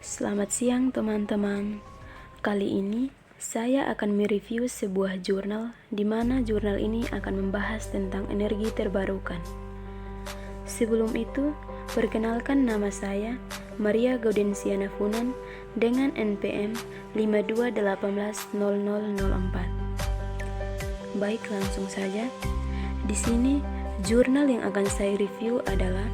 Selamat siang teman-teman. Kali ini saya akan mereview sebuah jurnal di mana jurnal ini akan membahas tentang energi terbarukan. Sebelum itu, perkenalkan nama saya Maria Gaudensiana Funan dengan NPM 52180004. Baik, langsung saja. Di sini jurnal yang akan saya review adalah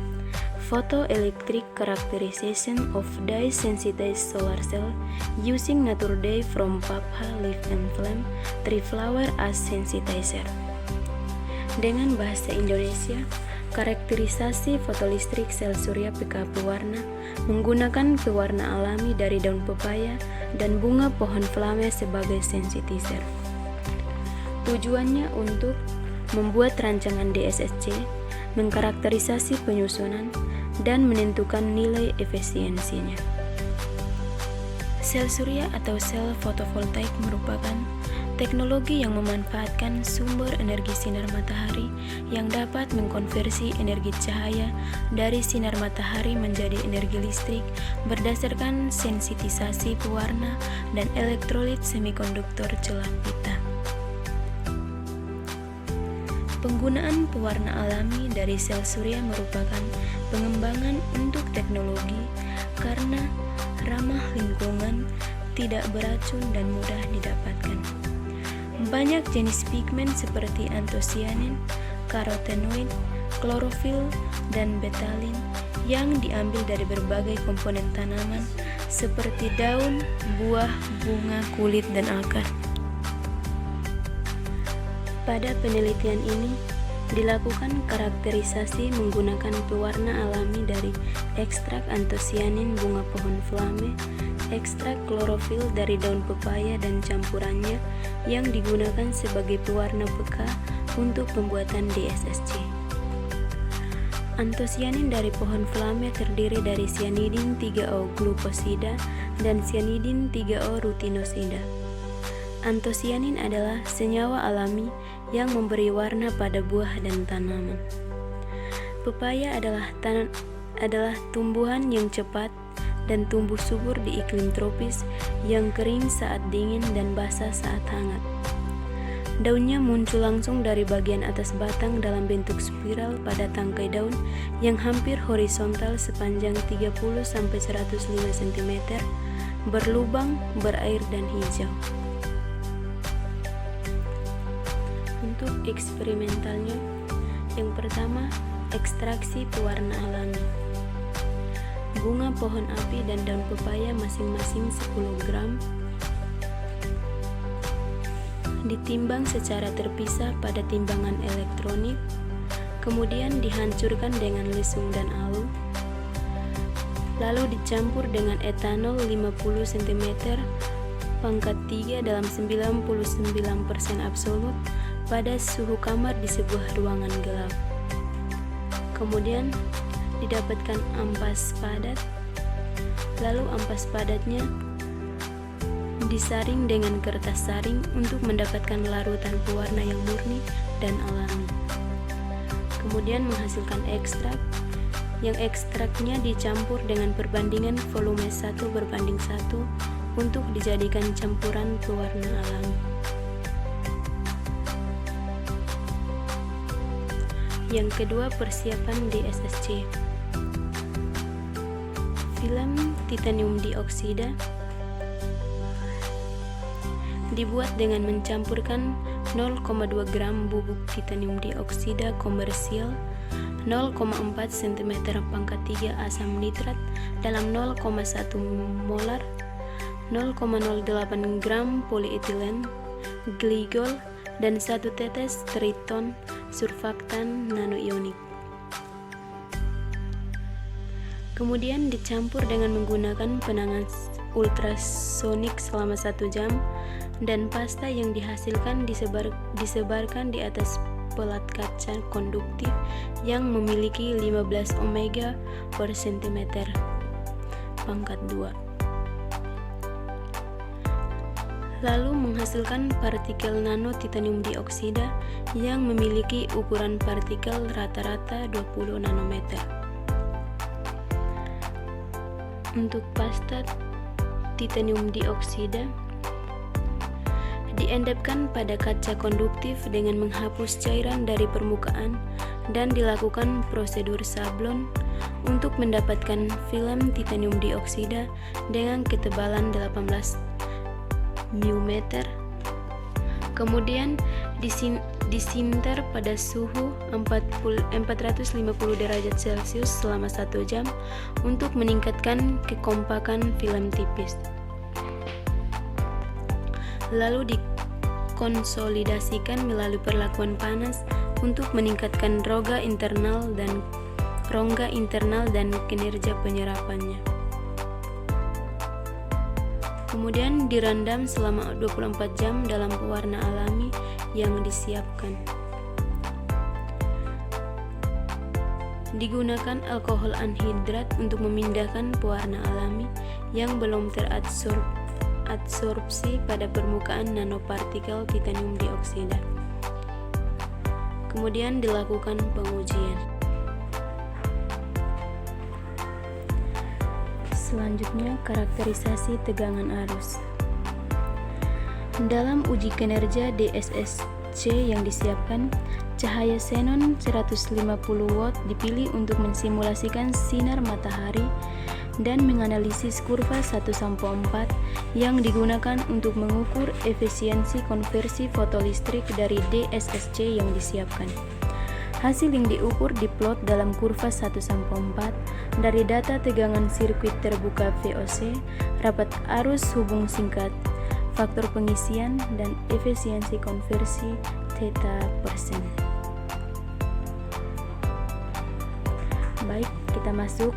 Photoelectric Characterization of Dye-Sensitized Solar Cell Using Nature Dye from Papaya Leaf and Flame Tree Flower as Sensitizer. Dengan bahasa Indonesia, karakterisasi fotolistrik sel surya PK pewarna menggunakan pewarna alami dari daun pepaya dan bunga pohon flame sebagai sensitizer. Tujuannya untuk membuat rancangan DSSC, mengkarakterisasi penyusunan, dan menentukan nilai efisiensinya. Sel surya atau sel fotovoltaik merupakan teknologi yang memanfaatkan sumber energi sinar matahari yang dapat mengkonversi energi cahaya dari sinar matahari menjadi energi listrik berdasarkan sensitisasi pewarna dan elektrolit semikonduktor celah pita. Penggunaan pewarna alami dari sel surya merupakan pengembangan untuk teknologi karena ramah lingkungan, tidak beracun dan mudah didapatkan. Banyak jenis pigmen seperti antosianin, karotenoid, klorofil, dan betalin yang diambil dari berbagai komponen tanaman seperti daun, buah, bunga, kulit, dan akar. Pada penelitian ini, dilakukan karakterisasi menggunakan pewarna alami dari ekstrak antosianin bunga pohon flame, ekstrak klorofil dari daun pepaya dan campurannya yang digunakan sebagai pewarna peka untuk pembuatan DSSC. Antosianin dari pohon flame terdiri dari cyanidin 3O glukosida dan cyanidin 3O rutinosida. Antosianin adalah senyawa alami yang memberi warna pada buah dan tanaman. Pepaya adalah tumbuhan yang cepat dan tumbuh subur di iklim tropis yang kering saat dingin dan basah saat hangat. Daunnya muncul langsung dari bagian atas batang dalam bentuk spiral pada tangkai daun yang hampir horizontal sepanjang 30-105 cm, berlubang, berair dan hijau. Untuk eksperimentalnya, yang pertama, ekstraksi pewarna alami. Bunga pohon api dan daun pepaya masing-masing 10 gram ditimbang secara terpisah pada timbangan elektronik, kemudian dihancurkan dengan lesung dan alu, lalu dicampur dengan etanol 50 cm pangkat 3 dalam 99% absolut pada suhu kamar di sebuah ruangan gelap. Kemudian didapatkan ampas padat, lalu ampas padatnya disaring dengan kertas saring untuk mendapatkan larutan pewarna yang murni dan alami. Kemudian menghasilkan ekstrak, yang ekstraknya dicampur dengan perbandingan volume 1:1 untuk dijadikan campuran pewarna alami. Yang kedua, persiapan DSSC. Film titanium dioksida dibuat dengan mencampurkan 0,2 gram bubuk titanium dioksida komersial, 0,4 cm pangkat 3 asam nitrat dalam 0,1 molar, 0,08 gram polietilen glikol, dan 1 tetes triton surfaktan nanoionik. Kemudian dicampur dengan menggunakan penanganan ultrasonik selama 1 jam dan pasta yang dihasilkan disebarkan di atas pelat kaca konduktif yang memiliki 15 omega per cm pangkat 2. Lalu menghasilkan partikel nano titanium dioksida yang memiliki ukuran partikel rata-rata 20 nanometer. Untuk pasta titanium dioksida diendapkan pada kaca konduktif dengan menghapus cairan dari permukaan dan dilakukan prosedur sablon untuk mendapatkan film titanium dioksida dengan ketebalan 18 μm. Kemudian disinter pada suhu 450 derajat Celcius selama 1 jam untuk meningkatkan kekompakan film tipis. Lalu dikonsolidasikan melalui perlakuan panas untuk meningkatkan rongga internal dan kinerja penyerapannya. Kemudian direndam selama 24 jam dalam pewarna alami yang disiapkan. Digunakan alkohol anhidrat untuk memindahkan pewarna alami yang belum teradsorpsi pada permukaan nanopartikel titanium dioksida. Kemudian dilakukan pengujian. Selanjutnya, karakterisasi tegangan arus. Dalam uji kinerja DSSC yang disiapkan, cahaya xenon 150 watt dipilih untuk mensimulasikan sinar matahari dan menganalisis kurva 1-4 yang digunakan untuk mengukur efisiensi konversi fotolistrik dari DSSC yang disiapkan. Hasil yang diukur diplot dalam kurva 1-4 dari data tegangan sirkuit terbuka VOC, rapat arus hubung singkat, faktor pengisian, dan efisiensi konversi theta persen. Baik, kita masuk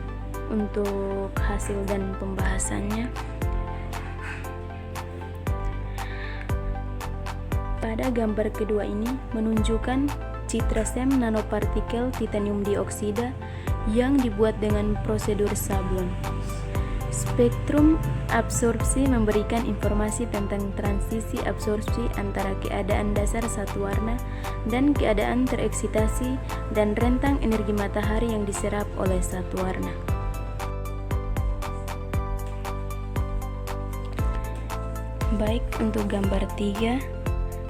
untuk hasil dan pembahasannya. Pada gambar kedua ini menunjukkan citra SEM nanopartikel titanium dioksida yang dibuat dengan prosedur sablon. Spektrum absorpsi memberikan informasi tentang transisi absorpsi antara keadaan dasar satu warna dan keadaan tereksitasi dan rentang energi matahari yang diserap oleh satu warna. Baik, untuk gambar 3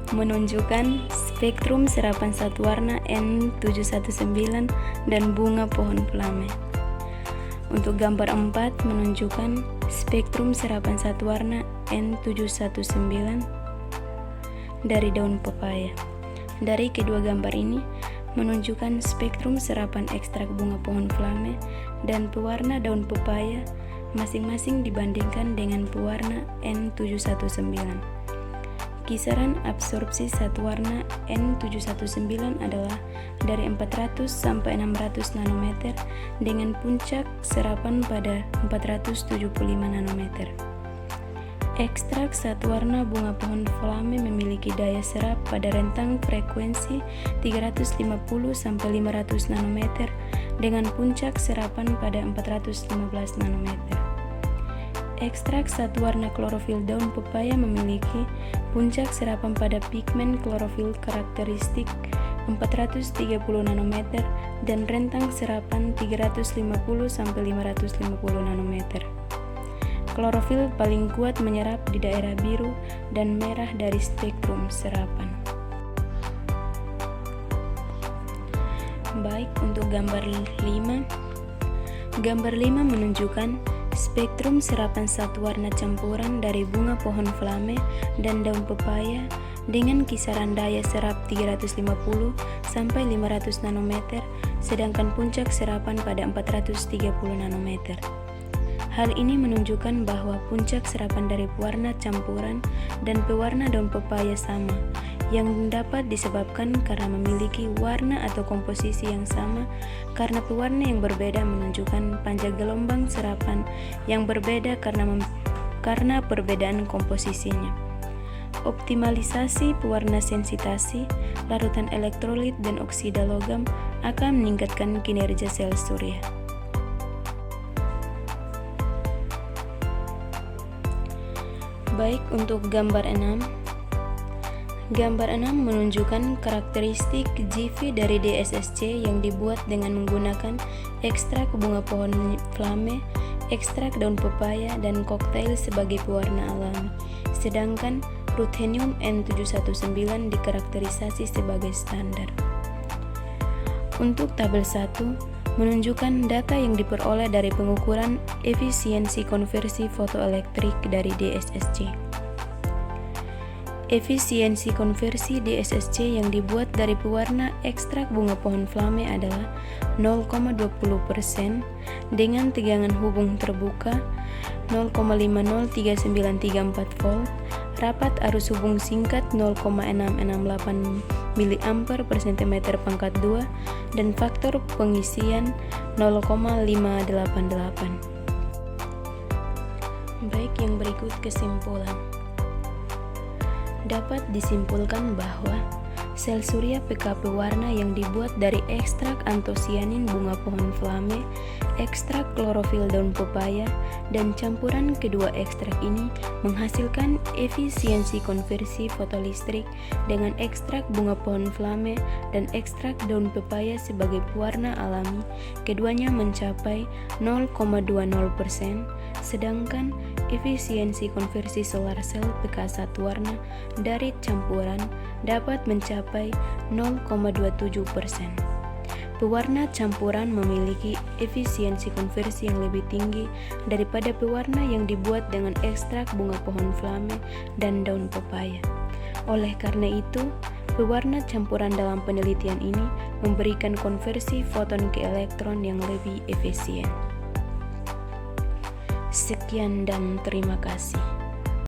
menunjukkan spektrum serapan satu warna N719 dan bunga pohon flame. Untuk gambar 4 menunjukkan spektrum serapan satu warna N719 dari daun pepaya. Dari kedua gambar ini menunjukkan spektrum serapan ekstrak bunga pohon flame dan pewarna daun pepaya masing-masing dibandingkan dengan pewarna N719. Kisaran absorpsi satu warna N719 adalah dari 400 sampai 600 nanometer dengan puncak serapan pada 475 nanometer. Ekstrak satu warna bunga pohon flame memiliki daya serap pada rentang frekuensi 350 sampai 500 nanometer dengan puncak serapan pada 415 nanometer. Ekstrak satu warna klorofil daun pepaya memiliki puncak serapan pada pigmen klorofil karakteristik 430 nanometer dan rentang serapan 350 sampai 550 nanometer. Klorofil paling kuat menyerap di daerah biru dan merah dari spektrum serapan. Baik, untuk gambar 5. Gambar 5 menunjukkan spektrum serapan satu warna campuran dari bunga pohon flame dan daun pepaya dengan kisaran daya serap 350 sampai 500 nanometer, sedangkan puncak serapan pada 430 nanometer. Hal ini menunjukkan bahwa puncak serapan dari pewarna campuran dan pewarna daun pepaya sama, yang dapat disebabkan karena memiliki warna atau komposisi yang sama, karena pewarna yang berbeda menunjukkan panjang gelombang serapan yang berbeda karena perbedaan komposisinya. Optimalisasi pewarna sensitasi, larutan elektrolit dan oksida logam akan meningkatkan kinerja sel surya. Baik, untuk gambar 6. Gambar 6 menunjukkan karakteristik GV dari DSSC yang dibuat dengan menggunakan ekstrak bunga pohon flame ekstrak daun pepaya, dan koktail sebagai pewarna alami, sedangkan ruthenium N719 dikarakterisasi sebagai standar. Untuk tabel 1, menunjukkan data yang diperoleh dari pengukuran efisiensi konversi fotoelektrik dari DSSC. Efisiensi konversi DSSC yang dibuat dari pewarna ekstrak bunga pohon flame adalah 0,20% dengan tegangan hubung terbuka 0,503934 volt, rapat arus hubung singkat 0,668 mA per cm pangkat 2, dan faktor pengisian 0,588. Baik, yang berikut kesimpulan. Dapat disimpulkan bahwa sel surya PKP warna yang dibuat dari ekstrak antosianin bunga pohon flame, ekstrak klorofil daun pepaya, dan campuran kedua ekstrak ini menghasilkan efisiensi konversi fotolistrik dengan ekstrak bunga pohon flame dan ekstrak daun pepaya sebagai pewarna alami, keduanya mencapai 0,20%, sedangkan efisiensi konversi solar cell PK1 warna dari campuran dapat mencapai 0,27%. Pewarna campuran memiliki efisiensi konversi yang lebih tinggi daripada pewarna yang dibuat dengan ekstrak bunga pohon flame dan daun pepaya. Oleh karena itu, pewarna campuran dalam penelitian ini memberikan konversi foton ke elektron yang lebih efisien. Sekian dan terima kasih.